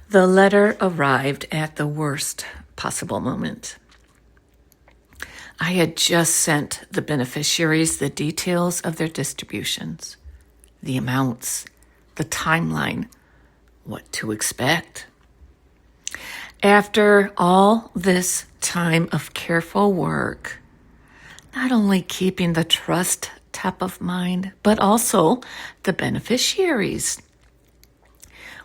The letter arrived at the worst possible moment. I had just sent the beneficiaries the details of their distributions, the amounts, the timeline, what to expect. After all this time of careful work, not only keeping the trust top of mind, but also the beneficiaries,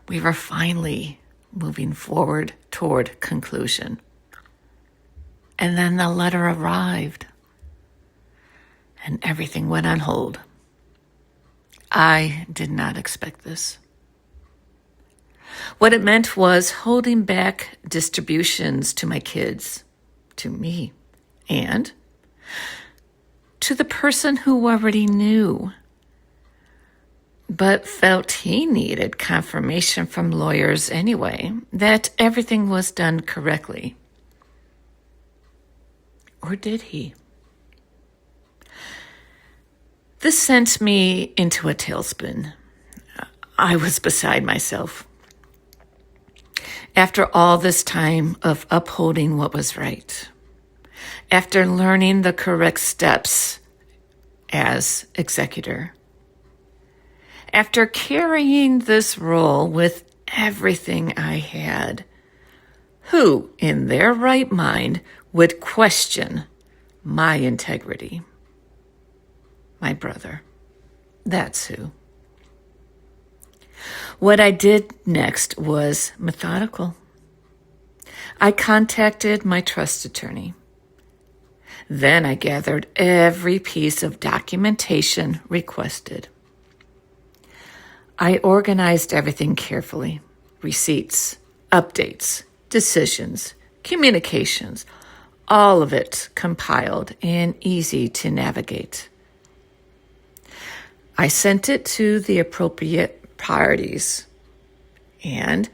we were finally moving forward toward conclusion. And then the letter arrived, and everything went on hold. I did not expect this. What it meant was holding back distributions to my kids, to me, and to the person who already knew, but felt he needed confirmation from lawyers anyway that everything was done correctly. Or did he? This sent me into a tailspin. I was beside myself. After all this time of upholding what was right, after learning the correct steps as executor, after carrying this role with everything I had, who in their right mind would question my integrity? My brother. That's who. What I did next was methodical. I contacted my trust attorney. Then I gathered every piece of documentation requested. I organized everything carefully: receipts, updates, decisions, communications, all of it compiled and easy to navigate. I sent it to the appropriate parties, and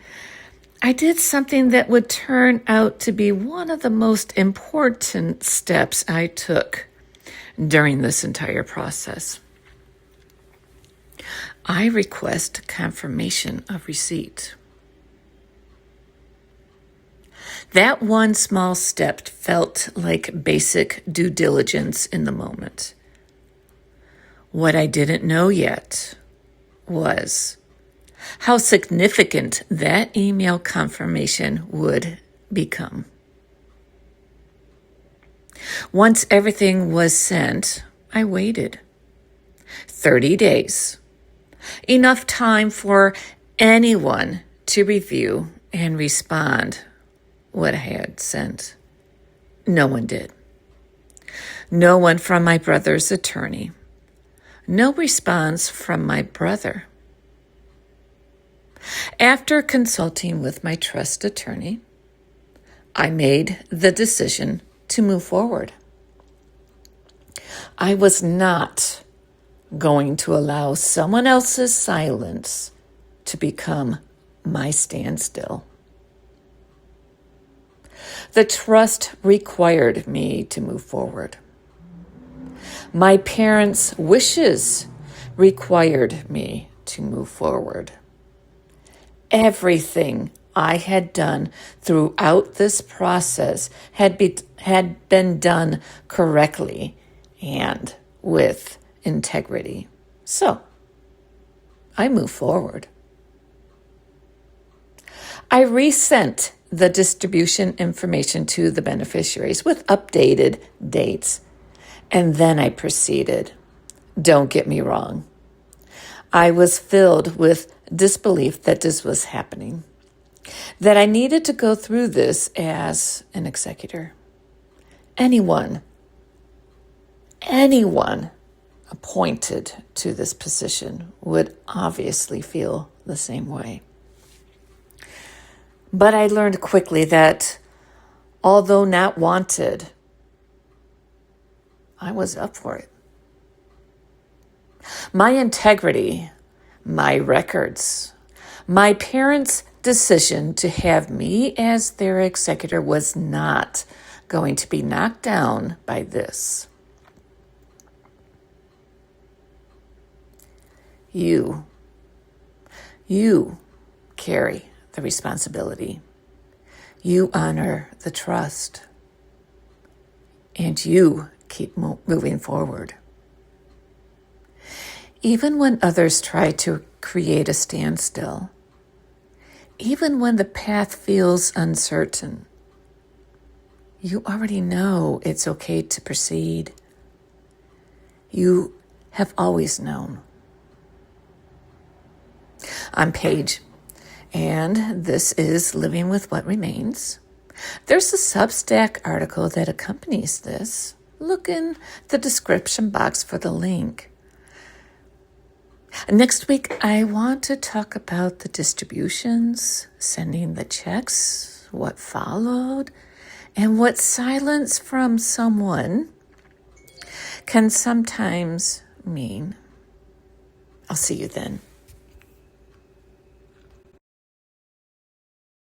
I did something that would turn out to be one of the most important steps I took during this entire process. I request confirmation of receipt. That one small step felt like basic due diligence in the moment. What I didn't know yet was how significant that email confirmation would become. Once everything was sent, I waited. 30 days. Enough time for anyone to review and respond what I had sent. No one did. No one from my brother's attorney. No response from my brother. After consulting with my trust attorney, I made the decision to move forward. I was not going to allow someone else's silence to become my standstill. The trust required me to move forward. My parents' wishes required me to move forward. Everything I had done throughout this process had been done correctly and with integrity. So, I moved forward. I resent the distribution information to the beneficiaries with updated dates, and then I proceeded. Don't get me wrong. I was filled with disbelief that this was happening, that I needed to go through this as an executor. Anyone appointed to this position would obviously feel the same way. But I learned quickly that although not wanted, I was up for it. My integrity, my records, my parents' decision to have me as their executor was not going to be knocked down by this. You carry the responsibility. You honor the trust. And you keep moving forward. Even when others try to create a standstill, even when the path feels uncertain, you already know it's okay to proceed. You have always known. I'm Paige, and this is Living with What Remains. There's a Substack article that accompanies this. Look in the description box for the link. Next week, I want to talk about the distributions, sending the checks, what followed, and what silence from someone can sometimes mean. I'll see you then.